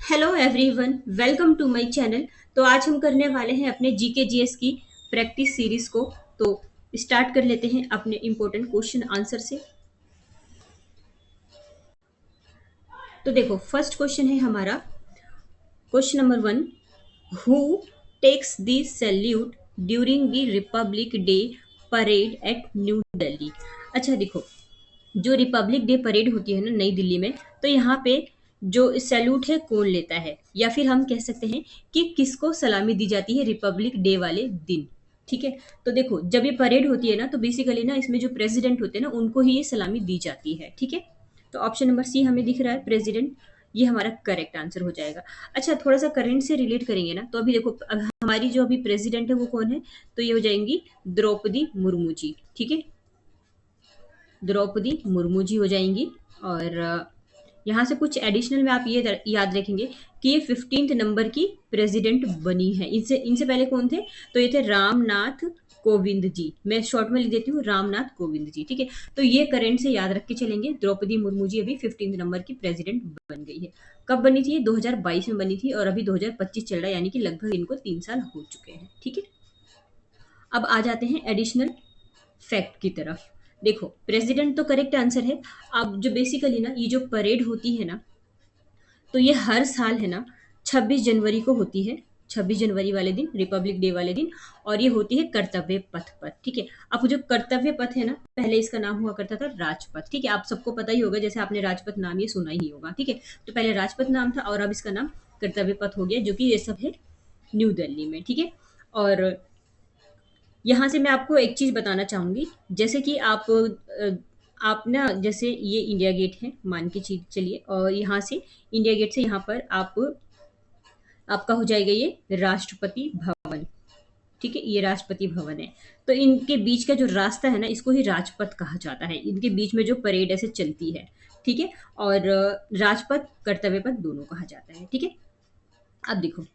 Hello everyone, welcome to my channel. तो आज हम करने वाले हैं अपने जीके जीएस की प्रैक्टिस सीरीज को। तो स्टार्ट कर लेते हैं अपने इम्पोर्टेंट क्वेश्चन आंसर से। तो देखो, फर्स्ट क्वेश्चन है हमारा, question number one. Who takes the salute during the Republic day parade at New Delhi. अच्छा देखो, जो रिपब्लिक डे परेड होती है ना नई दिल्ली में, तो यहाँ पे जो सैल्यूट है कौन लेता है, या फिर हम कह सकते हैं कि किसको सलामी दी जाती है रिपब्लिक डे वाले दिन। ठीक है। तो देखो, जब ये परेड होती है ना, तो बेसिकली ना इसमें जो प्रेसिडेंट होते हैं ना उनको ही ये सलामी दी जाती है। ठीक है। तो ऑप्शन नंबर सी हमें दिख रहा है, प्रेसिडेंट। ये हमारा करेक्ट आंसर हो जाएगा। अच्छा, थोड़ा सा करंट से रिलेट करेंगे ना, तो अभी देखो, अब हमारी जो अभी प्रेसिडेंट है वो कौन है, तो ये हो जाएंगी द्रौपदी मुर्मू जी। ठीक है, द्रौपदी मुर्मू जी हो जाएंगी। और यहाँ से कुछ एडिशनल में आप ये याद रखेंगे कि ये 15th नंबर की प्रेसिडेंट बनी है। इनसे इनसे पहले कौन थे, तो ये थे रामनाथ कोविंद जी। मैं शॉर्ट में लिख देती हूँ, रामनाथ कोविंद जी। ठीक है। तो ये करंट से याद रख के चलेंगे, द्रौपदी मुर्मू जी अभी 15th नंबर की प्रेसिडेंट बन गई है। कब बनी थी, 2022 में बनी थी, और अभी 2025 चल रहा है, यानी कि लगभग इनको 3 साल हो चुके हैं। ठीक है। अब आ जाते हैं एडिशनल फैक्ट की तरफ। देखो, प्रेसिडेंट तो करेक्ट आंसर है। अब जो बेसिकली ना ये जो परेड होती है ना, तो ये हर साल है ना 26 जनवरी को होती है। 26 जनवरी वाले दिन, रिपब्लिक डे वाले दिन। और ये होती है कर्तव्य पथ पर। ठीक है। अब जो कर्तव्य पथ है ना, पहले इसका नाम हुआ करता था राजपथ। ठीक है, आप सबको पता ही होगा, जैसे आपने राजपथ नाम ये सुना ही होगा। ठीक है। तो पहले राजपथ नाम था, और अब इसका नाम कर्तव्य पथ हो गया, जो कि ये सब है न्यू दिल्ली में। ठीक है। और यहाँ से मैं आपको एक चीज़ बताना चाहूँगी। जैसे कि आप ना, जैसे ये इंडिया गेट है, मान के चलिए, और यहाँ से इंडिया गेट से यहाँ पर आपका हो जाएगा ये राष्ट्रपति भवन। ठीक है, ये राष्ट्रपति भवन है। तो इनके बीच का जो रास्ता है ना, इसको ही राजपथ कहा जाता है। इनके बीच में जो परेड ऐसे चलती है। ठीक है। और राजपथ कर्तव्य पथ दोनों कहा जाता है। ठीक है। अब देखो,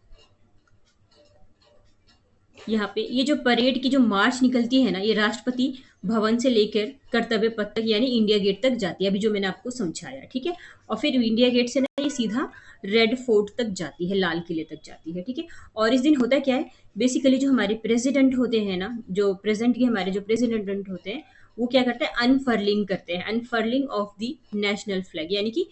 यहाँ पे ये जो परेड की जो मार्च निकलती है ना, ये राष्ट्रपति भवन से लेकर कर्तव्य पथ तक, यानी इंडिया गेट तक जाती है, अभी जो मैंने आपको समझाया। ठीक है। और फिर इंडिया गेट से ना ये सीधा रेड फोर्ट तक जाती है, लाल किले तक जाती है। ठीक है। और इस दिन होता क्या है, बेसिकली जो हमारे प्रेसिडेंट होते हैं ना, जो प्रेजेंट के हमारे जो प्रेसिडेंट होते हैं, वो क्या करते हैं, अनफर्लिंग करते हैं, अनफर्लिंग ऑफ द नेशनल फ्लैग, यानी कि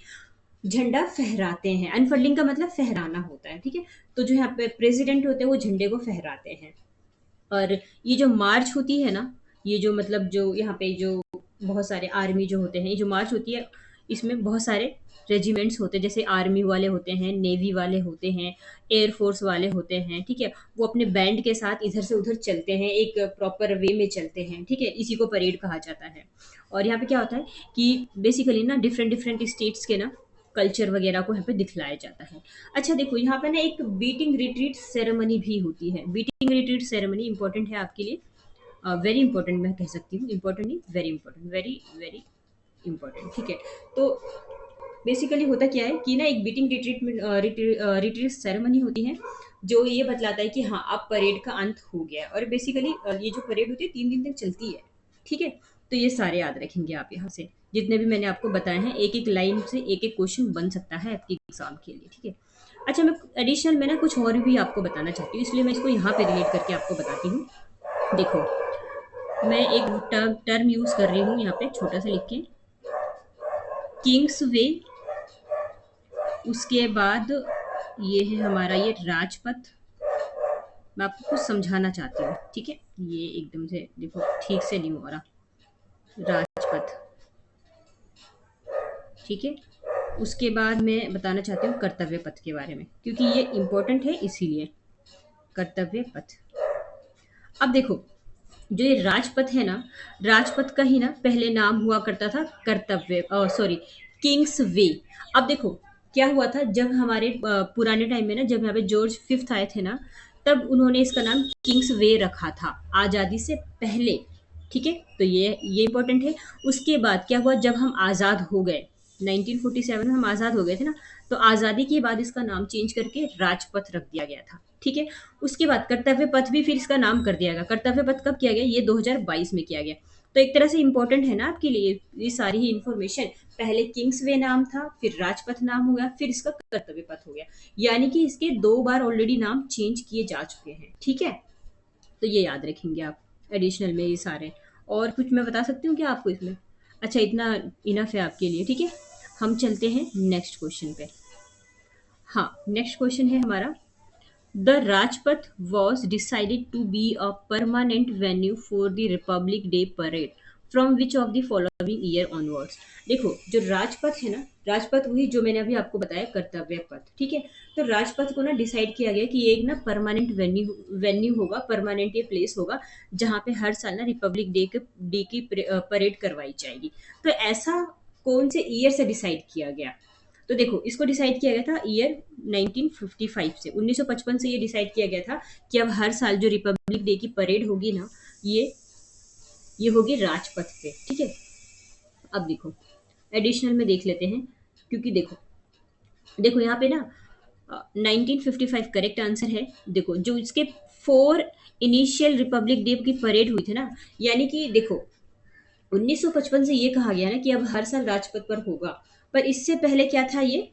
झंडा फहराते हैं। अनफर्लिंग का मतलब फहराना होता है। ठीक है। तो जो यहाँ पे प्रेसिडेंट होते हैं वो झंडे को फहराते हैं। और ये जो मार्च होती है ना, ये जो मतलब जो यहाँ पे जो बहुत सारे आर्मी जो होते हैं, ये जो मार्च होती है, इसमें बहुत सारे रेजिमेंट्स होते हैं, जैसे आर्मी वाले होते हैं, नेवी वाले होते हैं, एयरफोर्स वाले होते हैं। ठीक है। वो अपने बैंड के साथ इधर से उधर चलते हैं, एक प्रॉपर वे में चलते हैं। ठीक है, इसी को परेड कहा जाता है। और यहाँ पे क्या होता है कि बेसिकली ना डिफरेंट डिफरेंट स्टेट्स के ना कल्चर वगैरह को यहाँ पे दिखलाया जाता है। अच्छा देखो, यहाँ पे ना एक बीटिंग रिट्रीट सेरेमनी भी होती है। बीटिंग रिट्रीट सेरेमनी इंपॉर्टेंट है आपके लिए, वेरी इंपॉर्टेंट मैं कह सकती हूँ, इंपॉर्टेंट नहीं, very important, very very important. ठीक है। तो बेसिकली होता क्या है कि ना एक बीटिंग रिट्रीट रिट्रीट सेरेमनी होती है, जो ये बतलाता है कि हाँ, अब परेड का अंत हो गया है। और बेसिकली ये जो परेड होती है 3 दिन तक चलती है। ठीक है। तो ये सारे याद रखेंगे आप, यहाँ से जितने भी मैंने आपको बताए हैं, एक एक लाइन से एक एक क्वेश्चन बन सकता है आपके एग्जाम के लिए। ठीक है। अच्छा, मैं एडिशनल में ना कुछ और भी आपको बताना चाहती हूँ, इसलिए मैं इसको यहाँ पे रिलेट करके आपको बताती हूँ। देखो, मैं एक टर्म यूज कर रही हूँ यहाँ पे, छोटा सा लिख के, किंग्स वे। उसके बाद ये है हमारा ये राजपथ। मैं आपको कुछ समझाना चाहती हूँ। ठीक है। ये एकदम से देखो ठीक से नहीं हो रहा, राजपथ। ठीक है। उसके बाद मैं बताना चाहती हूँ कर्तव्य पथ के बारे में, क्योंकि ये इंपॉर्टेंट है, इसीलिए कर्तव्य पथ। अब देखो, जो ये राजपथ है ना, राजपथ का ही ना पहले नाम हुआ करता था कर्तव्य, सॉरी, किंग्स वे। अब देखो, क्या हुआ था, जब हमारे पुराने टाइम में ना, जब यहाँ पे जॉर्ज फिफ्थ आए थे ना, तब उन्होंने इसका नाम किंग्स वे रखा था, आज़ादी से पहले। ठीक है। तो ये इंपॉर्टेंट है। उसके बाद क्या हुआ, जब हम आज़ाद हो गए, 1947 में हम आज़ाद हो गए थे ना, तो आज़ादी के बाद इसका नाम चेंज करके राजपथ रख दिया गया था। ठीक है। उसके बाद कर्तव्य पथ भी फिर इसका नाम कर दिया गया। कर्तव्य पथ कब किया गया, ये 2022 में किया गया। तो एक तरह से इंपॉर्टेंट है ना आपके लिए ये सारी ही इन्फॉर्मेशन। पहले किंग्स वे नाम था, फिर राजपथ नाम हो गया, फिर इसका कर्तव्य पथ हो गया। यानी कि इसके 2 बार ऑलरेडी नाम चेंज किए जा चुके हैं, ठीक है? तो ये याद रखेंगे आप एडिशनल में ये सारे। और कुछ मैं बता सकती हूँ क्या आपको इसमें? अच्छा, इतना इनफ है आपके लिए, ठीक है? हम चलते हैं नेक्स्ट क्वेश्चन पे। हाँ, नेक्स्ट क्वेश्चन है हमारा, The Rajpath was decided to be a permanent venue for the Republic Day parade from which of the following year onwards? देखो, जो राजपथ है ना, राजपथ वही जो मैंने अभी आपको बताया कर्तव्य पथ, ठीक है? तो राजपथ को ना डिसाइड किया गया कि ये एक ना परमानेंट वेन्यू होगा, परमानेंट ये प्लेस होगा जहाँ पे हर साल ना रिपब्लिक डे की परेड करवाई जाएगी। तो ऐसा कौन से ईयर से डिसाइड किया गया? तो देखो, इसको डिसाइड किया गया था ईयर 1955 से, 1955 से ये डिसाइड किया गया था कि अब हर साल जो रिपब्लिक डे की परेड होगी ना, ये होगी राजपथ पे, ठीक है? अब देखो, एडिशनल में देख लेते हैं, क्योंकि देखो देखो यहाँ पे ना 1955 करेक्ट आंसर है। देखो, जो इसके 4 इनिशियल रिपब्लिक डे की परेड हुई थी ना, यानी कि देखो 1955 से ये कहा गया ना कि अब हर साल राजपथ पर होगा, पर इससे पहले क्या था, ये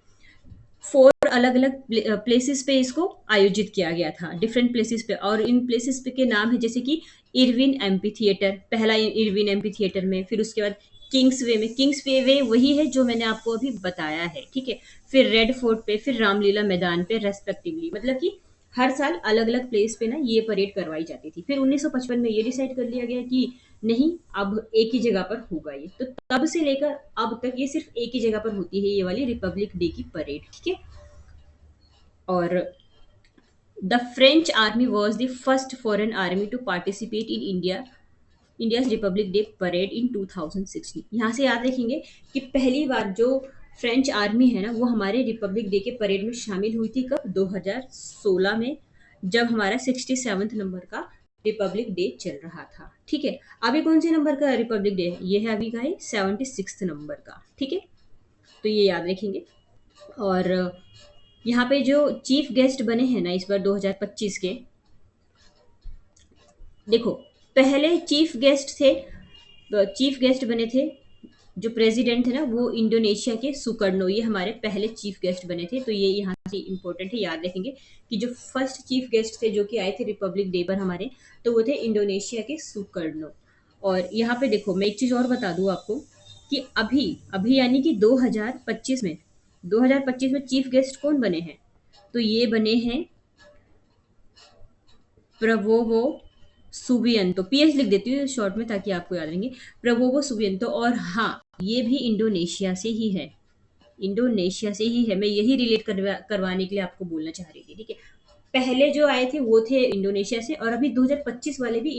4 अलग अलग प्लेसेस पे इसको आयोजित किया गया था, डिफरेंट प्लेसेस पे। और इन प्लेसेस पे के नाम है जैसे कि इरविन एम्पी थिएटर, पहला इरविन एम्पी थिएटर में, फिर उसके बाद किंग्स वे में, किंग्स वे वही है जो मैंने आपको अभी बताया है, ठीक है? फिर रेड फोर्ट पे, फिर रामलीला मैदान पे रेस्पेक्टिवली, मतलब कि हर साल अलग अलग प्लेस पे ना ये परेड करवाई जाती थी। फिर 1955 में ये डिसाइड कर लिया गया कि नहीं, अब एक ही जगह पर होगा ये। तो तब से लेकर अब तक ये सिर्फ एक ही जगह पर होती है, ये वाली रिपब्लिक डे की परेड, ठीक है? और the French army was the first foreign army to participate in India's republic day parade in 2016। यहाँ से याद रखेंगे कि पहली बार जो फ्रेंच आर्मी है ना, वो हमारे रिपब्लिक डे के परेड में शामिल हुई थी कब? 2016 में, जब हमारा 67 नंबर का रिपब्लिक डे चल रहा था, ठीक है? अभी कौन से नंबर का रिपब्लिक डे है? ये है अभी का है 76 नंबर का, ठीक है? तो ये याद रखेंगे। और यहाँ पे जो चीफ गेस्ट बने हैं ना इस बार 2025 के, देखो, पहले चीफ गेस्ट बने थे, जो प्रेसिडेंट है ना वो इंडोनेशिया के सुकर्नो, ये हमारे पहले चीफ गेस्ट बने थे। तो ये यहाँ से इंपॉर्टेंट है, याद रखेंगे कि जो फर्स्ट चीफ गेस्ट थे जो कि आए थे रिपब्लिक डे पर हमारे, तो वो थे इंडोनेशिया के सुकर्नो। और यहाँ पे देखो, मैं एक चीज़ और बता दूँ आपको कि अभी अभी यानी कि 2025 में चीफ गेस्ट कौन बने हैं? तो ये बने हैं प्रबोवो सुबियंतो, पीएच लिख देती हूँ शॉर्ट में ताकि आपको याद रहेंगे, प्रबोवो सुबियंतो। और हाँ, ये भी इंडोनेशिया से ही है, इंडोनेशिया से ही है। मैं यही रिलेट करवाने के लिए आपको बोलना चाह रही थी, ठीक है? पहले जो आए थे वो थे इंडोनेशिया से, और अभी 2025 वाले भी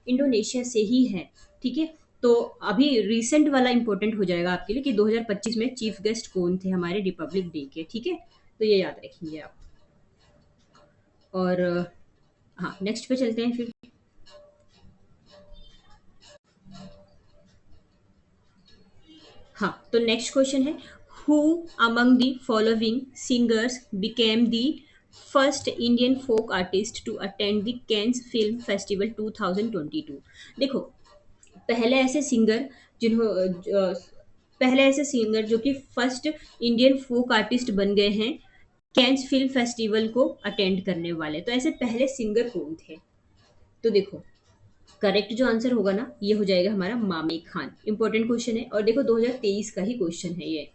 इंडोनेशिया से ही है, ठीक है? तो अभी रिसेंट वाला इंपॉर्टेंट हो जाएगा आपके लिए कि 2025 में चीफ गेस्ट कौन थे हमारे रिपब्लिक डे के, ठीक है? तो ये याद रखेंगे आप। और हाँ, नेक्स्ट पे चलते हैं फिर। हाँ, तो नेक्स्ट क्वेश्चन है, who among the following singers became the first Indian folk artist to attend the Cannes film festival 2022? देखो, पहले ऐसे सिंगर जिन्हों अ, पहले ऐसे सिंगर जो कि फर्स्ट इंडियन फोक आर्टिस्ट बन गए हैं कैंस फिल्म फेस्टिवल को अटेंड करने वाले, तो ऐसे पहले सिंगर कौन थे? तो देखो, करेक्ट जो आंसर होगा ना, ये हो जाएगा हमारा मामे खान। इंपॉर्टेंट क्वेश्चन है, और देखो 2023 का ही क्वेश्चन है ये,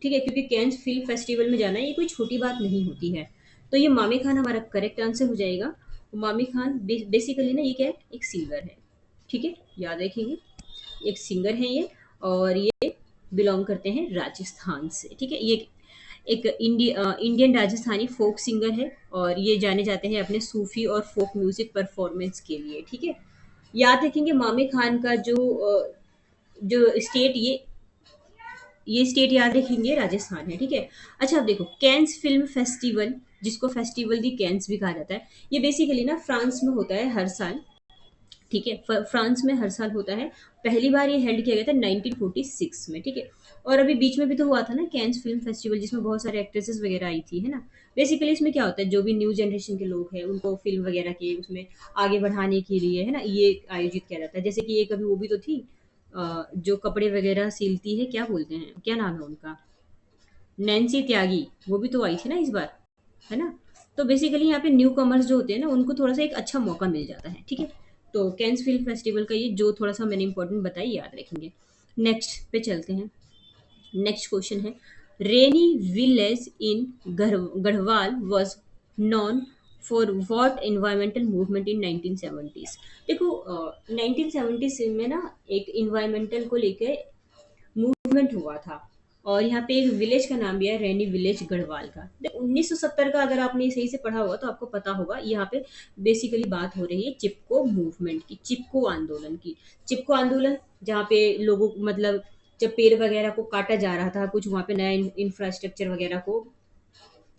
ठीक है? क्योंकि कैंस फिल्म फेस्टिवल में जाना ये कोई छोटी बात नहीं होती है। तो ये मामे खान हमारा करेक्ट आंसर हो जाएगा। मामे खान बेसिकली ना ये क्या है, एक सिंगर है, ठीक है? याद रखेंगे, एक सिंगर है ये, और ये बिलोंग करते हैं राजस्थान से, ठीक है? ये एक इंडियन राजस्थानी फोक सिंगर है, और ये जाने जाते हैं अपने सूफी और फोक म्यूजिक परफॉर्मेंस के लिए, ठीक है? याद रखेंगे मामे खान का जो स्टेट, ये स्टेट याद रखेंगे राजस्थान है, ठीक है? अच्छा, अब देखो, कैंस फिल्म फेस्टिवल, जिसको फेस्टिवल दी कैंस भी कहा जाता है, ये बेसिकली ना फ्रांस में होता है हर साल, ठीक है? फ्रांस में हर साल होता है। पहली बार ये हेल्ड किया गया था 1946 में, ठीक है? और अभी बीच में भी तो हुआ था ना कैंस फिल्म फेस्टिवल, जिसमें बहुत सारे एक्ट्रेसेस वगैरह आई थी, है ना? बेसिकली इसमें क्या होता है, जो भी न्यू जनरेशन के लोग हैं उनको फिल्म वगैरह के उसमें आगे बढ़ाने के लिए, है ना, ये आयोजित किया जाता है। जैसे कि एक अभी वो भी तो थी, जो कपड़े वगैरह सिलती है, क्या बोलते हैं, क्या नाम है उनका, नैन्सी त्यागी, वो भी तो आई थी ना इस बार, है ना? तो बेसिकली यहाँ पे न्यू कमर्स जो होते हैं ना, उनको थोड़ा सा एक अच्छा मौका मिल जाता है, ठीक है? तो कैंस फिल्म फेस्टिवल का ये जो थोड़ा सा मैंने इंपॉर्टेंट बताई, याद रखेंगे। नेक्स्ट पे चलते हैं। नेक्स्ट क्वेश्चन है, Reni village in Garhwal was known for what environmental movement in 1970s। देखो 1970s में ना एक इन्वायरमेंटल को लेकर मूवमेंट हुआ था, और यहाँ पे एक विलेज का नाम भी है, रैनी विलेज गढ़वाल का। 1970 का अगर आपने सही से पढ़ा होगा तो आपको पता होगा, यहाँ पे बेसिकली बात हो रही है चिपको मूवमेंट की, चिपको आंदोलन की। चिपको आंदोलन जहाँ पे लोगों मतलब जब पेड़ वगैरह को काटा जा रहा था, कुछ वहाँ पे नया इंफ्रास्ट्रक्चर वगैरह को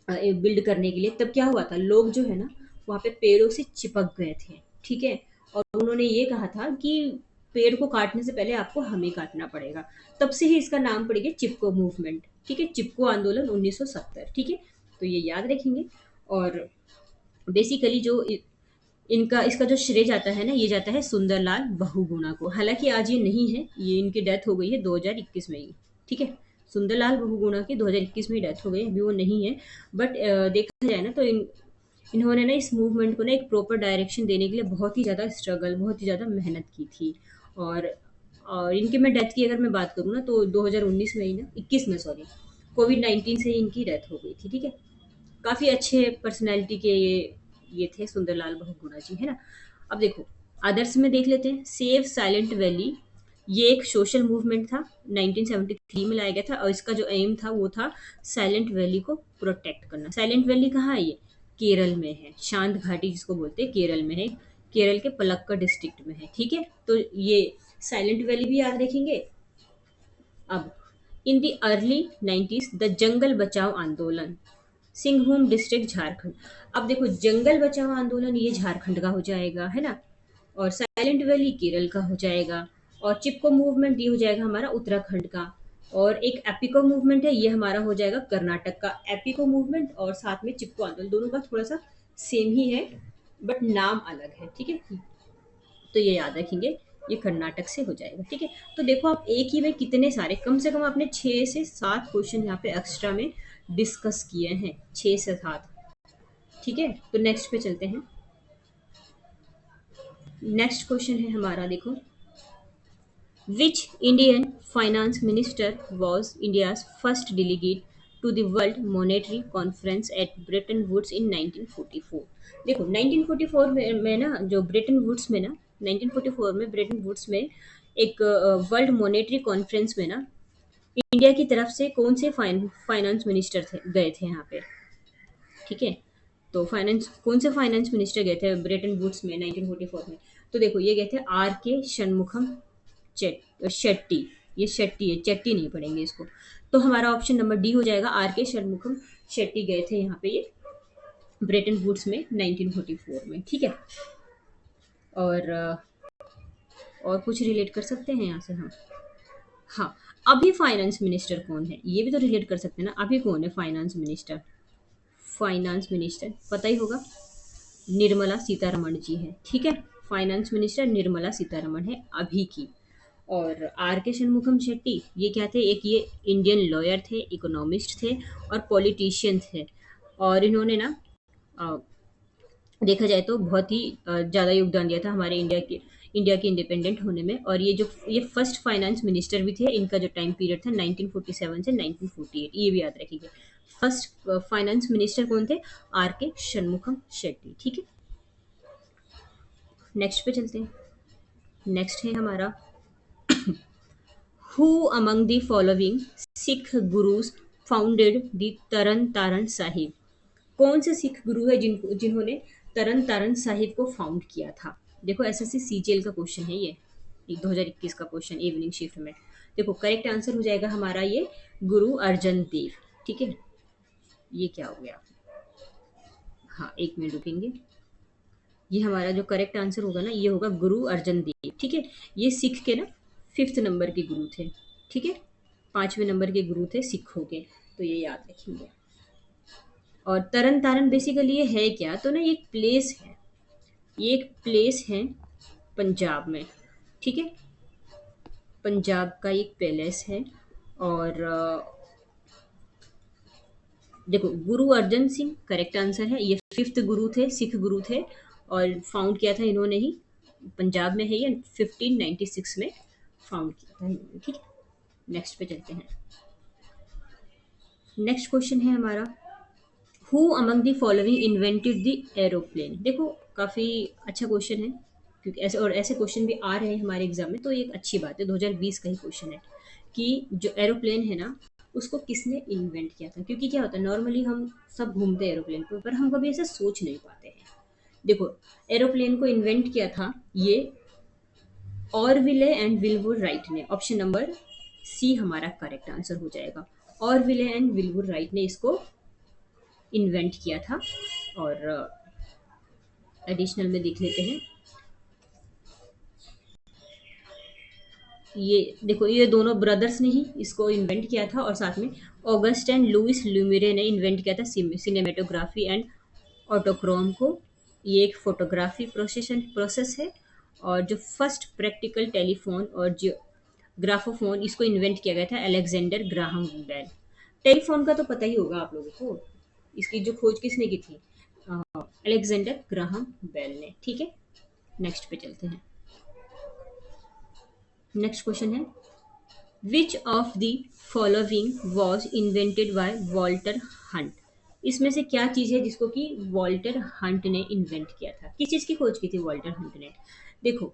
बिल्ड करने के लिए, तब क्या हुआ था, लोग जो है ना वहाँ पे पेड़ों से चिपक गए थे, ठीक है? और उन्होंने ये कहा था कि पेड़ को काटने से पहले आपको हमें काटना पड़ेगा। तब से ही इसका नाम पड़ गया चिपको मूवमेंट, ठीक है? चिपको आंदोलन 1970, ठीक है? तो ये याद रखेंगे। और बेसिकली जो इनका इसका जो श्रेय जाता है ना, ये जाता है सुंदरलाल बहुगुणा को। हालांकि आज ये नहीं है, ये इनकी डेथ हो गई है 2021 में ही, ठीक है? सुंदरलाल बहुगुणा की 2021 में ही डेथ हो गई, अभी वो नहीं है। बट देखा जाए ना तो इन्होंने ना इस मूवमेंट को ना एक प्रॉपर डायरेक्शन देने के लिए बहुत ही ज़्यादा स्ट्रगल, बहुत ही ज़्यादा मेहनत की थी। और इनकी मैं डेथ की अगर मैं बात करूँ ना, तो 2019 में ही ना, 21 में सॉरी, कोविड-19 से ही इनकी डेथ हो गई थी, ठीक है? काफ़ी अच्छे पर्सनैलिटी के ये थे सुंदरलाल बहुगुणा जी, है ना? अब देखो आदर्श में देख लेते हैं, सेव साइलेंट वैली। ये एक सोशल मूवमेंट था, 1973 में लाया गया था, और इसका जो एम था वो था साइलेंट वैली को प्रोटेक्ट करना। साइलेंट वैली कहाँ है ये? केरल में है, शांत घाटी जिसको बोलते हैं, केरल में है। केरल के पलक्कड़ डिस्ट्रिक्ट में है, ठीक है? तो ये साइलेंट वैली भी याद रखेंगे। अब in the early 90s the jungle बचाओ आंदोलन, सिंहभूम डिस्ट्रिक्ट झारखंड। अब देखो जंगल बचाओ आंदोलन ये झारखंड का हो जाएगा, है ना? और साइलेंट वैली केरल का हो जाएगा। और चिपको मूवमेंट ये हो जाएगा हमारा उत्तराखंड का। और एक एपिको मूवमेंट है, ये हमारा हो जाएगा कर्नाटक का। एपिको मूवमेंट और साथ में चिपको आंदोलन दोनों का थोड़ा सा सेम ही है, बट नाम अलग है, ठीक है? तो ये याद रखेंगे, ये कर्नाटक से हो जाएगा, ठीक है? तो देखो आप एक ही में कितने सारे, कम से कम आपने 6 से 7 क्वेश्चन यहाँ पे एक्स्ट्रा में डिस्कस किए हैं, 6 से 7, ठीक है? तो नेक्स्ट पे चलते हैं। नेक्स्ट क्वेश्चन है हमारा, देखो, which Indian finance minister was India's first delegate to the world monetary conference at Bretton Woods in 1944। देखो 1944 में ना, जो ब्रेटन वुड्स में ना, 1944 में ब्रेटन वुड्स में एक वर्ल्ड मॉनेटरी कॉन्फ्रेंस में ना इंडिया की तरफ से कौन से फाइनेंस मिनिस्टर थे, गए थे यहाँ पे, ठीक है? तो फाइनेंस कौन से फाइनेंस मिनिस्टर गए थे ब्रेटन वुड्स में 1944 में? तो देखो ये गए थे आर के शनमुखम शेट्टी। ये शेट्टी है, चट्टी नहीं पढ़ेंगे इसको। तो हमारा ऑप्शन नंबर डी हो जाएगा, आर के शनमुखम शेट्टी गए थे यहाँ पे ये ब्रेटन वुड्स में 1944 में, ठीक है? और और कुछ रिलेट कर सकते हैं यहाँ से हम? हाँ, अभी फाइनेंस मिनिस्टर कौन है ये भी तो रिलेट कर सकते हैं ना। अभी कौन है फाइनेंस मिनिस्टर? फाइनेंस मिनिस्टर पता ही होगा, निर्मला सीतारमण जी है, ठीक है? फाइनेंस मिनिस्टर निर्मला सीतारमण है अभी की। और आर के शनमुखम शेट्टी ये क्या थे? एक ये इंडियन लॉयर थे, इकोनॉमिस्ट थे और पॉलिटिशियन थे। और इन्होंने ना अ, देखा जाए तो बहुत ही ज़्यादा योगदान दिया था हमारे इंडिया के इंडिपेंडेंट होने में। और ये फर्स्ट फाइनेंस मिनिस्टर भी थे। इनका जो टाइम पीरियड था 1947 से 1948, ये भी याद रखिएगा। फर्स्ट फाइनेंस मिनिस्टर कौन थे? आर के शनमुखम शेट्टी, ठीक है? नेक्स्ट पे चलते हैं। नेक्स्ट है हमारा, who among the following Sikh gurus founded the Tarn Taran Sahib. कौन से सिख गुरु है जिन्होंने तरन तारण साहिब को फाउंड किया था? देखो एसएससी सीजीएल का क्वेश्चन है ये, 2021 का क्वेश्चन, इवनिंग शिफ्ट में। देखो करेक्ट आंसर हो जाएगा हमारा ये गुरु अर्जन देव, ठीक है? ये क्या हो गया? हाँ, एक मिनट रुकेंगे। ये हमारा जो करेक्ट आंसर होगा ना, ये होगा गुरु अर्जन देव, ठीक है? ये सिख के ना 5th नंबर के गुरु थे, ठीक है? 5वें नंबर के गुरु थे सिखों के, तो ये याद रखेंगे। और तरन तारण बेसिकली ये है क्या? तो ना ये एक प्लेस है, ये एक प्लेस है पंजाब में, ठीक है? पंजाब का एक पैलेस है। और देखो, गुरु अर्जन सिंह करेक्ट आंसर है। ये फिफ्थ गुरु थे, सिख गुरु थे, और फाउंड किया था इन्होंने ही। पंजाब में है ये, 1596 में फाउंड किया था इन्होंने। ठीक है, नेक्स्ट पे चलते हैं। नेक्स्ट क्वेश्चन है हमारा, who among the following invented the aeroplane. देखो, काफ़ी अच्छा क्वेश्चन है, क्योंकि ऐसे और ऐसे क्वेश्चन भी आ रहे हैं हमारे एग्जाम में, तो ये एक अच्छी बात है। 2020 का ही क्वेश्चन है कि जो एरोप्लेन है ना, उसको किसने इन्वेंट किया था। क्योंकि क्या होता है, नॉर्मली हम सब घूमते हैं एरोप्लेन पर हम कभी ऐसे सोच नहीं पाते हैं। देखो, एरोप्लेन को इन्वेंट किया था ये ऑरविले एंड विल्बुर राइट ने। ऑप्शन नंबर सी हमारा करेक्ट आंसर हो जाएगा। ऑरविले एंड विल्बुर राइट ने इसको इन्वेंट किया था। और एडिशनल में देख लेते हैं। ये देखो, ये दोनों ब्रदर्स ने ही इसको इन्वेंट किया था, और साथ में ऑगस्ट एंड लुइस ल्यूमिरे ने इन्वेंट किया था सिनेमेटोग्राफी एंड ऑटोक्रोम को। ये एक फोटोग्राफी प्रोसेस है। और जो फर्स्ट प्रैक्टिकल टेलीफोन और जो ग्राफोफोन, इसको इन्वेंट किया गया था अलेक्जेंडर ग्राहम बेल। टेलीफोन का तो पता ही होगा आप लोगों को, इसकी जो खोज किसने की थी, अलेक्जेंडर ग्राहम बेल ने। ठीक है, नेक्स्ट पे चलते हैं। नेक्स्ट क्वेश्चन है, which of the following was invented by Walter Hunt. इसमें से क्या चीज़ है जिसको कि वॉल्टर हंट ने इन्वेंट किया था। किस चीज़ की खोज की थी वॉल्टर हंट ने। देखो,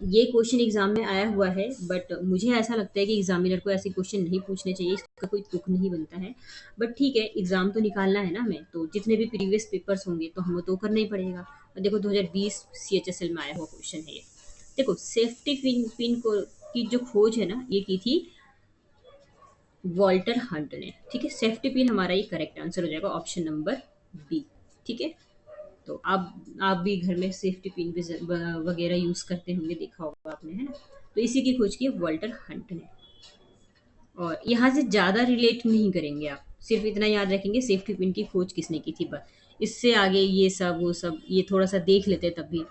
ये क्वेश्चन एग्जाम में आया हुआ है, बट मुझे ऐसा लगता है कि एग्जामिनर को ऐसे क्वेश्चन नहीं पूछने चाहिए, इसका कोई तुक नहीं बनता है। बट ठीक है, एग्जाम तो निकालना है ना हमें, तो जितने भी प्रीवियस पेपर्स होंगे तो हमें तो करना ही पड़ेगा। और देखो, 2020 CHSL में आया हुआ क्वेश्चन है ये। देखो, सेफ्टी पिन पिन को की जो खोज है ना, ये की थी वॉल्टर हंट ने। ठीक है, सेफ्टी पिन हमारा ये करेक्ट आंसर हो जाएगा, ऑप्शन नंबर बी। ठीक है, तो आप भी घर में सेफ्टी पिन भी वगैरह यूज करते होंगे, देखा होगा आपने, है ना। तो इसी की खोज की वॉल्टर हंट ने। और यहाँ से ज़्यादा रिलेट नहीं करेंगे आप, सिर्फ इतना याद रखेंगे सेफ्टी पिन की खोज किसने की थी बस। इससे आगे ये सब वो सब ये थोड़ा सा देख लेते तब भी।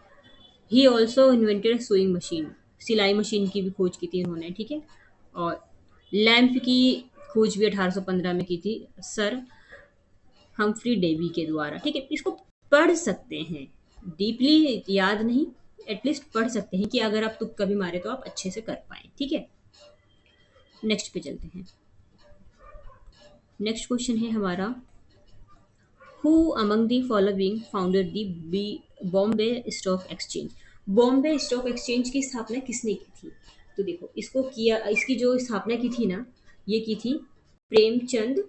He also invented sewing machine, सिलाई मशीन की भी खोज की थी उन्होंने। ठीक है, और लैंप की खोज भी 1815 में की थी सर हम्फ्री डेवी के द्वारा। ठीक है, इसको पढ़ सकते हैं, डीपली याद नहीं, एटलीस्ट पढ़ सकते हैं कि अगर आप तुक्का भी मारे तो आप अच्छे से कर पाए। ठीक है, नेक्स्ट पे चलते हैं। नेक्स्ट क्वेश्चन है हमारा, who among the following founded the Bombay stock exchange. Bombay stock exchange की स्थापना किसने की थी। तो देखो, इसको किया, इसकी जो स्थापना की थी ना, ये की थी प्रेमचंद।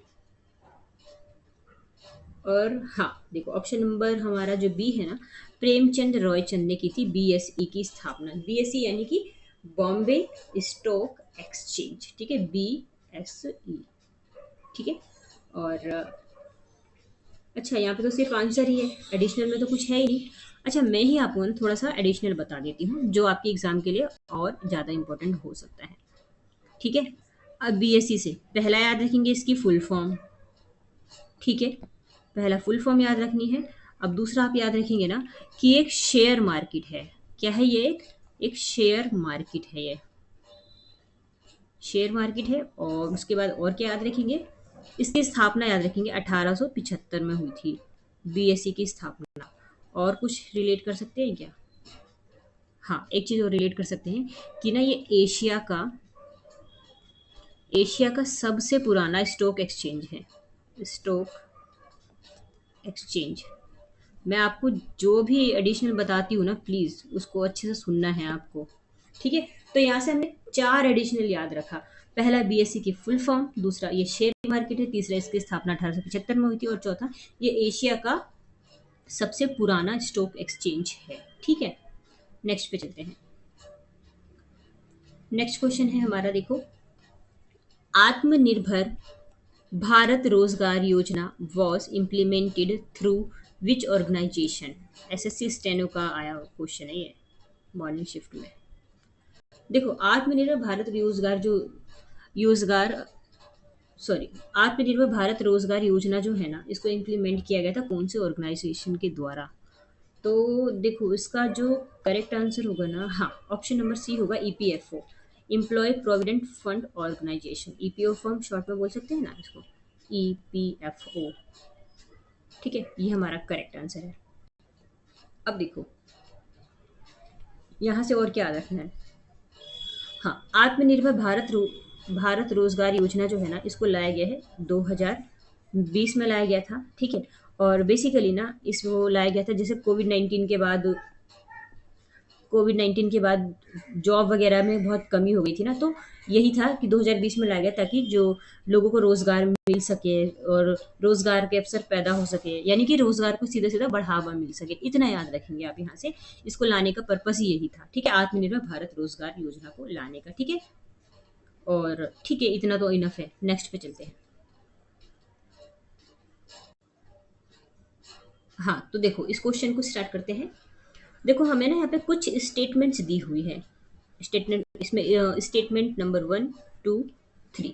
और हाँ, देखो, ऑप्शन नंबर हमारा जो बी है ना, प्रेमचंद रॉयचंद ने की थी BSE की स्थापना। BSE यानी कि बॉम्बे स्टॉक एक्सचेंज। ठीक है, BSE। ठीक है, और अच्छा, यहाँ पे तो सिर्फ आंसर ही है, एडिशनल में तो कुछ है ही नहीं। अच्छा, मैं ही आपको ना थोड़ा सा एडिशनल बता देती हूँ, जो आपके एग्जाम के लिए और ज़्यादा इंपॉर्टेंट हो सकता है। ठीक है, अब BSE से पहला याद रखेंगे इसकी फुल फॉर्म। ठीक है, पहला फुल फॉर्म याद रखनी है। अब दूसरा आप याद रखेंगे ना कि एक शेयर मार्केट है। क्या है ये, एक शेयर मार्केट है ये, शेयर मार्केट है। और उसके बाद और क्या याद रखेंगे, इसकी स्थापना याद रखेंगे 1875 में हुई थी BSE की स्थापना। और कुछ रिलेट कर सकते हैं क्या। हाँ, एक चीज़ और रिलेट कर सकते हैं कि ना, ये एशिया का सबसे पुराना स्टॉक एक्सचेंज है, स्टॉक एक्सचेंज। मैं आपको जो भी एडिशनल बताती हूँ ना, प्लीज़ उसको अच्छे से सुनना है आपको। ठीक है, तो यहाँ से हमने 4 एडिशनल याद रखा। पहला BSE की फुल फॉर्म, दूसरा ये शेयर मार्केट है, तीसरा इसकी स्थापना 1875 में हुई थी, और चौथा ये एशिया का सबसे पुराना स्टॉक एक्सचेंज है। ठीक है, नेक्स्ट पे चलते हैं। नेक्स्ट क्वेश्चन है हमारा, देखो, आत्मनिर्भर Bharat Rozgar Yojana was implemented through which organisation. SSC steno का आया क्वेश्चन है ये, मॉर्निंग शिफ्ट में। देखो, आत्मनिर्भर भारत रोजगार जो रोजगार सॉरी आत्मनिर्भर भारत रोजगार योजना जो है ना, इसको इम्प्लीमेंट किया गया था कौन से ऑर्गेनाइजेशन के द्वारा। तो देखो, इसका जो करेक्ट आंसर होगा ना, हाँ, ऑप्शन नंबर सी होगा EPFO। Employee provident fund organisation, EPO form short में बोल सकते हैं ना इसको, ईपीएफओ। ठीक है, ये हमारा करेक्ट आंसर है। अब देखो यहाँ से और क्या याद रखना है। हाँ, आत्मनिर्भर भारत रोजगार योजना जो है ना, इसको लाया गया है 2020 में लाया गया था। ठीक है, और बेसिकली ना इसको लाया गया था जैसे कोविड 19 के बाद जॉब वगैरह में बहुत कमी हो गई थी ना, तो यही था कि 2020 में लाया गया ताकि जो लोगों को रोजगार मिल सके और रोजगार के अवसर पैदा हो सके, यानी कि रोजगार को सीधा सीधा बढ़ावा मिल सके। इतना याद रखेंगे आप यहाँ से, इसको लाने का पर्पस ही यही था। ठीक है, आत्मनिर्भर भारत रोजगार योजना को लाने का। ठीक है, और ठीक है, इतना तो इनफ है। नेक्स्ट पे चलते हैं। हाँ, तो देखो इस क्वेश्चन को स्टार्ट करते हैं। देखो हमें ना यहाँ पे कुछ स्टेटमेंट्स दी हुई है। स्टेटमेंट इसमें स्टेटमेंट नंबर 1, 2, 3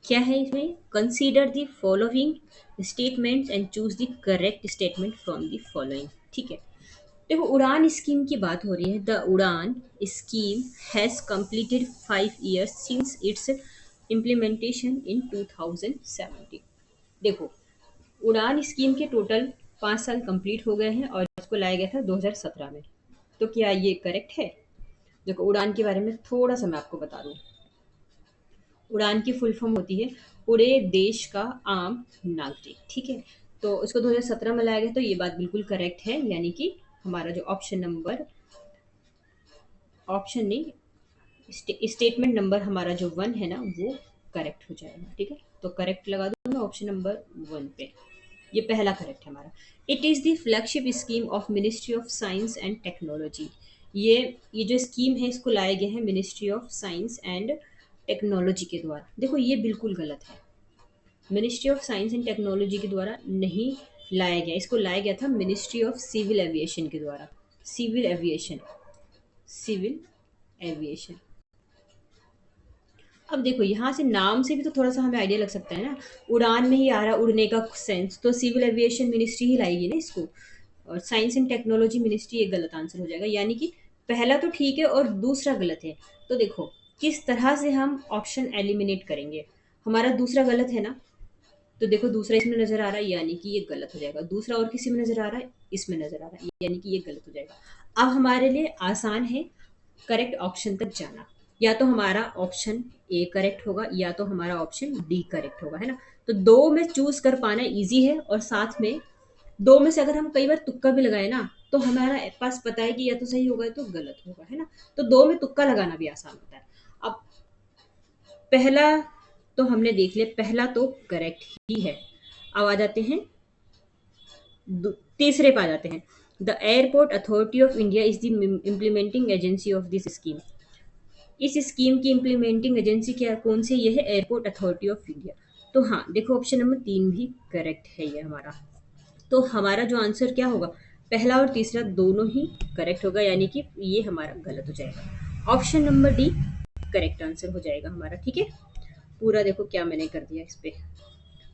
क्या है इसमें, consider the following statements and choose the correct statement from the following. ठीक है, देखो उड़ान स्कीम की बात हो रही है। The Udaan scheme has completed 5 years since its implementation in 2017। देखो उड़ान स्कीम के टोटल 5 साल कंप्लीट हो गए हैं और इसको लाया गया था 2017 में। तो क्या ये करेक्ट है? देखो उड़ान के बारे में थोड़ा सा मैं आपको बता दूं। उड़ान की फुल फॉर्म होती है उड़े देश का आम नागरिक। ठीक है, तो इसको 2017 में लाया गया, तो ये बात बिल्कुल करेक्ट है, यानी कि हमारा जो ऑप्शन नहीं, स्टेटमेंट नंबर हमारा जो 1 है ना, वो करेक्ट हो जाएगा। ठीक है, तो करेक्ट लगा दूँ मैं ऑप्शन नंबर 1 पे। ये पहला करेक्ट है हमारा। It is the flagship scheme of ministry of science and technology. ये जो स्कीम है इसको लाया गया है ministry of science and technology के द्वारा। देखो ये बिल्कुल गलत है, ministry of science and technology के द्वारा नहीं लाया गया, इसको लाया गया था मिनिस्ट्री ऑफ सिविल एविएशन के द्वारा। Civil aviation, civil aviation. अब देखो यहाँ से नाम से भी तो थोड़ा सा हमें आइडिया लग सकता है ना, उड़ान में ही आ रहा उड़ने का सेंस, तो सिविल एविएशन मिनिस्ट्री ही लाएगी ना इसको। और साइंस एंड टेक्नोलॉजी मिनिस्ट्री एक गलत आंसर हो जाएगा, यानी कि पहला तो ठीक है और दूसरा गलत है। तो देखो किस तरह से हम ऑप्शन एलिमिनेट करेंगे। हमारा दूसरा गलत है ना, तो देखो दूसरा इसमें नजर आ रहा है, यानी कि ये गलत हो जाएगा। दूसरा और किसी में नजर आ रहा है, इसमें नजर आ रहा है, यानी कि ये गलत हो जाएगा। अब हमारे लिए आसान है करेक्ट ऑप्शन तक जाना। या तो हमारा ऑप्शन ए करेक्ट होगा या तो हमारा ऑप्शन डी करेक्ट होगा, है ना। तो दो में चूज कर पाना इजी है, और साथ में दो में से अगर हम कई बार तुक्का भी लगाए ना, तो हमारा पास पता है कि या तो सही होगा या तो गलत होगा, है ना। तो दो में तुक्का लगाना भी आसान होता है। अब पहला तो हमने देख लिया, पहला तो करेक्ट ही है। अब आ जाते हैं तीसरे पे आ जाते हैं। The airport authority of India is the implementing agency of this scheme. इस स्कीम की इम्प्लीमेंटिंग एजेंसी क्या कौन सी, ये है एयरपोर्ट अथॉरिटी ऑफ इंडिया। तो हाँ देखो ऑप्शन नंबर 3 भी करेक्ट है ये हमारा। तो हमारा जो आंसर क्या होगा, पहला और तीसरा दोनों ही करेक्ट होगा, यानी कि ये हमारा गलत हो जाएगा। Option number D correct answer हो जाएगा हमारा। ठीक है, पूरा देखो क्या मैंने कर दिया इस पे,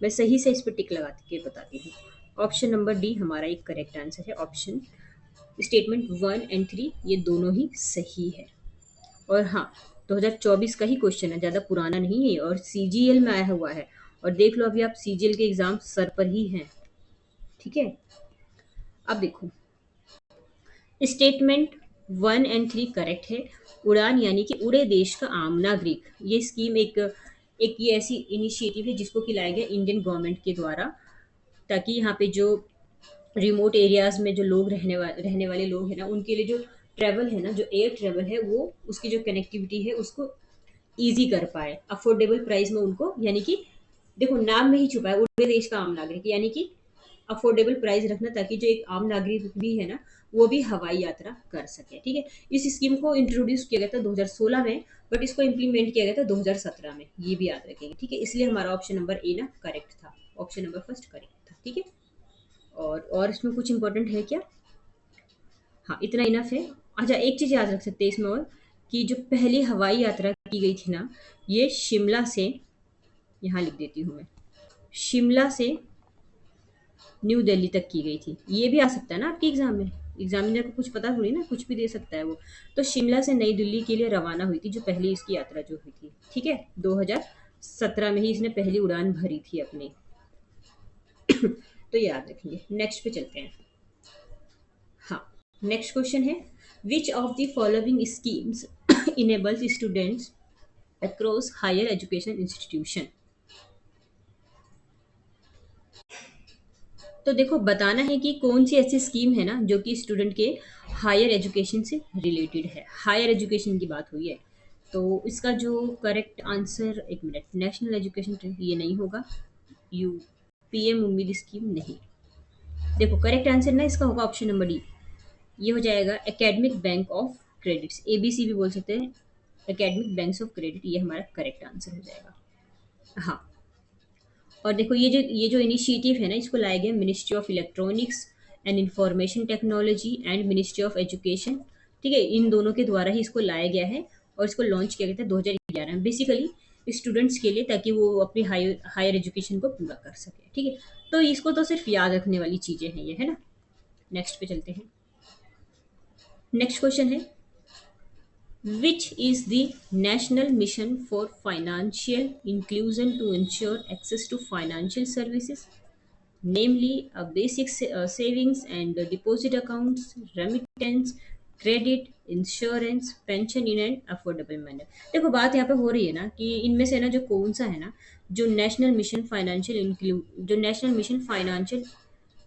मैं सही से इस पे टिक लगा के बताती हूँ। ऑप्शन नंबर डी हमारा एक करेक्ट आंसर है। ऑप्शन स्टेटमेंट 1 और 3 ये दोनों ही सही है। और हाँ 2024 का ही क्वेश्चन है, ज़्यादा पुराना नहीं है और सीजीएल में आया हुआ है। और देख लो अभी आप सीजीएल के एग्जाम सर पर ही हैं। ठीक है, अब देखो स्टेटमेंट 1 और 3 करेक्ट है। उड़ान यानी कि उड़े देश का आम नागरिक, ये स्कीम एक ये ऐसी इनिशिएटिव है जिसको कि लाया गया इंडियन गवर्नमेंट के द्वारा, ताकि यहाँ पे जो रिमोट एरियाज में जो लोग रहने वाले लोग हैं ना, उनके लिए जो ट्रैवल है ना, जो एयर ट्रैवल है, वो उसकी जो कनेक्टिविटी है उसको ईजी कर पाए अफोर्डेबल प्राइस में उनको। यानी कि देखो नाम में ही छुपा है उड़े देश का आम नागरिक, यानी कि अफोर्डेबल प्राइस रखना, ताकि जो एक आम नागरिक भी है ना वो भी हवाई यात्रा कर सके। ठीक है, इस स्कीम को इंट्रोड्यूस किया गया था 2016 में, बट इसको इम्प्लीमेंट किया गया था 2017 में, ये भी याद रखेंगे। ठीक है, इसलिए हमारा ऑप्शन नंबर ए ना करेक्ट था, ऑप्शन नंबर फर्स्ट करेक्ट था। ठीक है, और इसमें कुछ इंपॉर्टेंट है क्या? हाँ इतना इनफ है। अच्छा एक चीज़ याद रख सकते हैं इसमें और, कि जो पहली हवाई यात्रा की गई थी ना, ये शिमला से, यहाँ लिख देती हूँ मैं, शिमला से न्यू दिल्ली तक की गई थी। ये भी आ सकता है ना आपके एग्जाम में, एग्जामिनर को कुछ पता थोड़ी ना, कुछ भी दे सकता है वो। तो शिमला से नई दिल्ली के लिए रवाना हुई थी, जो पहली इसकी यात्रा जो हुई थी, ठीक है, 2017 में ही इसने पहली उड़ान भरी थी अपनी। तो याद रखेंगे। नेक्स्ट पे चलते हैं। हाँ, नेक्स्ट क्वेश्चन है, which of the following schemes enables students across higher education institution. तो देखो बताना है कि कौन सी ऐसी स्कीम है ना जो कि स्टूडेंट के हायर एजुकेशन से रिलेटेड है, हायर एजुकेशन की बात हुई है। तो इसका जो करेक्ट आंसर, एक मिनट, नेशनल एजुकेशन ये नहीं होगा, यू पीएम उम्मीद स्कीम नहीं। देखो करेक्ट आंसर ना इसका होगा ऑप्शन नंबर डी, ये हो जाएगा academic bank of credits, ABC भी बोल सकते हैं, एकेडमिक बैंक्स ऑफ क्रेडिट, ये हमारा करेक्ट आंसर हो जाएगा। हाँ, और देखो ये जो इनिशिएटिव है ना, इसको लाया गया ministry of electronics and information technology and ministry of education, ठीक है, इन दोनों के द्वारा ही इसको लाया गया है। और इसको लॉन्च किया गया था 2011 में, बेसिकली स्टूडेंट्स के लिए, ताकि वो अपनी हायर एजुकेशन को पूरा कर सके, ठीक है। तो इसको तो सिर्फ याद रखने वाली चीजें हैं ये, है ना। नेक्स्ट पे चलते हैं। नेक्स्ट क्वेश्चन है, which is the national mission for financial inclusion to ensure access to financial services, namely a basic savings and deposit accounts, remittance, credit, insurance, pension in and affordable manner. देखो बात यहाँ पे हो रही है ना कि इनमें से ना जो कौन सा है ना, जो नेशनल मिशन फाइनेंशियल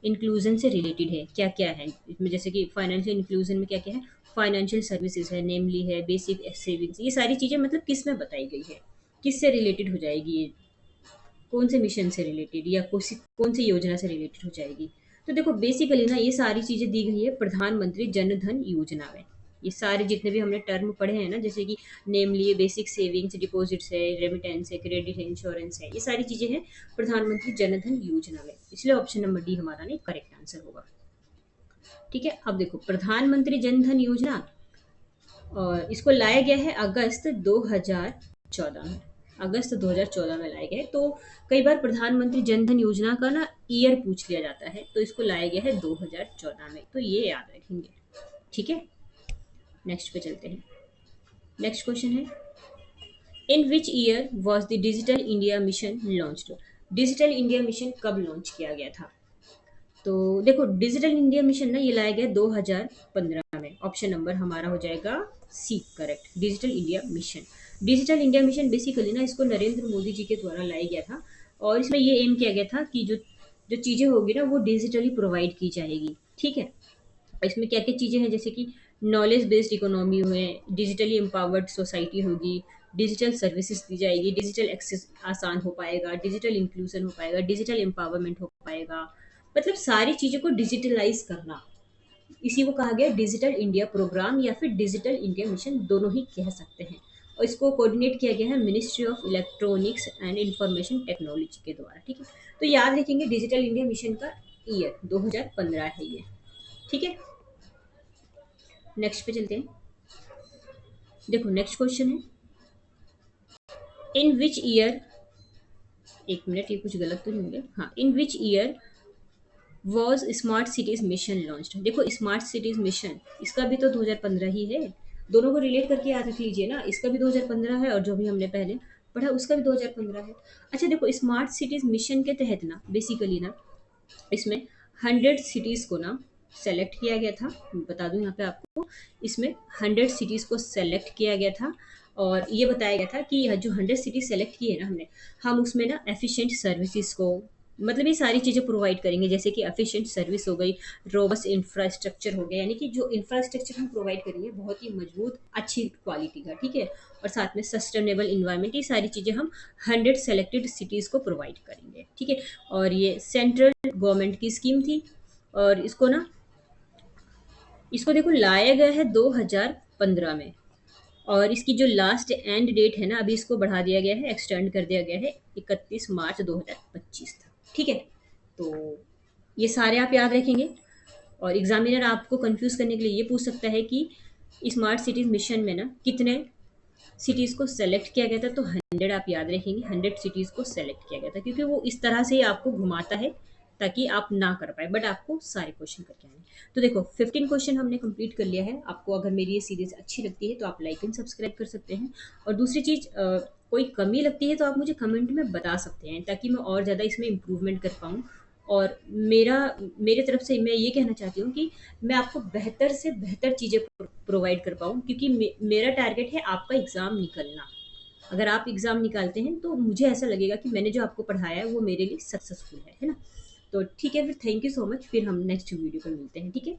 इंक्लूजन से रिलेटेड है, क्या क्या है इसमें, जैसे कि फाइनेंशियल इंक्लूजन में क्या क्या है, फाइनेंशियल सर्विसेज है, नेमली है बेसिक सेविंग्स, ये सारी चीज़ें मतलब किस में बताई गई है, किससे रिलेटेड हो जाएगी ये, कौन से मिशन से रिलेटेड या कौन सी योजना से रिलेटेड हो जाएगी। तो देखो बेसिकली ना ये सारी चीज़ें दी गई है प्रधानमंत्री जन धन योजना में। ये सारे जितने भी हमने टर्म पढ़े हैं ना, जैसे कि नेमली बेसिक सेविंग्स, डिपॉजिट्स है, रेमिटेंस है, क्रेडिट है, इंश्योरेंस है, ये सारी चीज़ें हैं प्रधानमंत्री जन धन योजना में, इसलिए ऑप्शन नंबर डी हमारा नहीं करेक्ट आंसर होगा। ठीक है, अब देखो प्रधानमंत्री जन धन योजना, और इसको लाया गया है अगस्त 2014 में, अगस्त 2014 में लाया गया है। तो कई बार प्रधानमंत्री जन धन योजना का ना ईयर पूछ लिया जाता है, तो इसको लाया गया है 2014 में, तो ये याद रखेंगे। ठीक है, नेक्स्ट पे चलते हैं। नेक्स्ट क्वेश्चन है, in which year was the digital India mission launched. Digital India mission कब लॉन्च किया गया था। तो देखो डिजिटल इंडिया मिशन ना ये लाया गया 2015 में, ऑप्शन नंबर हमारा हो जाएगा C correct, digital India mission. Digital India mission basically ना इसको नरेंद्र मोदी जी के द्वारा लाया गया था, और इसमें ये एम किया गया था कि जो जो चीज़ें होगी ना वो डिजिटली प्रोवाइड की जाएगी। ठीक है, इसमें क्या क्या चीज़ें हैं, जैसे कि नॉलेज बेस्ड इकोनॉमी हुए, डिजिटली एम्पावर्ड सोसाइटी होगी, डिजिटल सर्विसेज दी जाएगी, डिजिटल एक्सेस आसान हो पाएगा, डिजिटल इंक्लूजन हो पाएगा, डिजिटल एम्पावरमेंट हो पाएगा, मतलब सारी चीज़ों को डिजिटलाइज करना, इसी को कहा गया डिजिटल इंडिया प्रोग्राम या फिर डिजिटल इंडिया मिशन, दोनों ही कह सकते हैं। और इसको कोऑर्डिनेट किया गया है ministry of electronics and information technology के द्वारा। ठीक है, तो याद रखेंगे डिजिटल इंडिया मिशन का ईयर 2015 है ये। ठीक है, नेक्स्ट पे चलते हैं। देखो नेक्स्ट क्वेश्चन है, इन विच ईयर, एक मिनट ये कुछ गलत तो नहीं हो गया, हाँ, in which year was smart cities mission launched. देखो स्मार्ट सिटीज मिशन इसका भी तो 2015 ही है, दोनों को रिलेट करके याद रख लीजिए ना, इसका भी 2015 है और जो भी हमने पहले पढ़ा उसका भी 2015 है। अच्छा देखो स्मार्ट सिटीज मिशन के तहत ना बेसिकली ना इसमें 100 सिटीज़ को ना सेलेक्ट किया गया था, बता दूं यहाँ पे आपको, इसमें 100 सिटीज़ को सेलेक्ट किया गया था, और ये बताया गया था कि यह जो 100 सिटीज सेलेक्ट की है ना हमने, हम उसमें ना एफिशिएंट सर्विसेज को, मतलब ये सारी चीज़ें प्रोवाइड करेंगे, जैसे कि एफिशिएंट सर्विस हो गई, रोबस्ट इंफ्रास्ट्रक्चर हो गया, यानी कि जो इंफ्रास्ट्रक्चर हम प्रोवाइड करेंगे बहुत ही मजबूत अच्छी क्वालिटी का, ठीक है, और साथ में सस्टेनेबल इन्वायरमेंट, ये सारी चीज़ें हम 100 सेलेक्टेड सिटीज़ को प्रोवाइड करेंगे। ठीक है, और ये सेंट्रल गवर्नमेंट की स्कीम थी, और इसको देखो लाया गया है 2015 में, और इसकी जो लास्ट एंड डेट है ना अभी इसको बढ़ा दिया गया है, एक्सटेंड कर दिया गया है, 31 मार्च 2025 तक। ठीक है, तो ये सारे आप याद रखेंगे, और एग्जामिनर आपको कंफ्यूज करने के लिए ये पूछ सकता है कि स्मार्ट सिटीज मिशन में ना कितने सिटीज़ को सेलेक्ट किया गया था, तो 100 आप याद रखेंगे, 100 सिटीज़ को सेलेक्ट किया गया था, क्योंकि वो इस तरह से ही आपको घुमाता है ताकि आप ना कर पाए, बट आपको सारे क्वेश्चन करके आए हैं। तो देखो 15 क्वेश्चन हमने कंप्लीट कर लिया है। आपको अगर मेरी ये सीरीज अच्छी लगती है तो आप लाइक एंड सब्सक्राइब कर सकते हैं। और दूसरी चीज़, कोई कमी लगती है तो आप मुझे कमेंट में बता सकते हैं, ताकि मैं और ज़्यादा इसमें इम्प्रूवमेंट कर पाऊँ। और मेरे तरफ से मैं ये कहना चाहती हूँ कि मैं आपको बेहतर से बेहतर चीज़ें प्रोवाइड कर पाऊँ, क्योंकि मेरा टारगेट है आपका एग्ज़ाम निकलना। अगर आप एग्ज़ाम निकालते हैं तो मुझे ऐसा लगेगा कि मैंने जो आपको पढ़ाया है वो मेरे लिए सक्सेसफुल है ना? तो ठीक है, फिर थैंक यू सो मच। फिर हम नेक्स्ट वीडियो पर मिलते हैं, ठीक है?